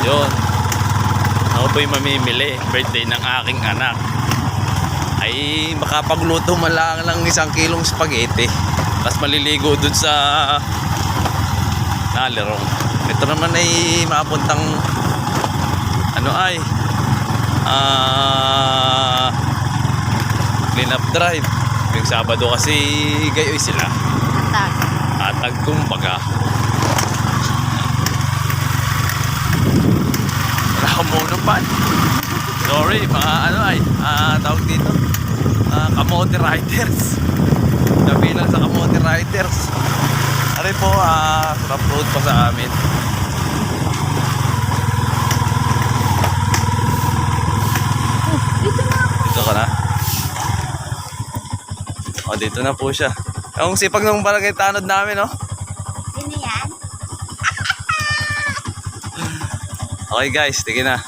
Yun. Ako po'y mamimili. Birthday ng aking anak. Ay makapagluto man lang ng 1 kilong spaghetti. Tapos maliligo dun sa Nalerong. Ito naman ay mapuntang ano ay clean up drive. Yung Sabado kasi gayoy sila. Atag kumbaga. Wala akong monopan. Sorry, mga ano ay tawag dito, kamote riders. Sabi lang sa kamote riders. Ari po, rough road pa sa amin. Dito ka na. O, dito na po siya. Yung sipag ng barangay tanod namin, no? Sino yan? Okay guys, tigil na.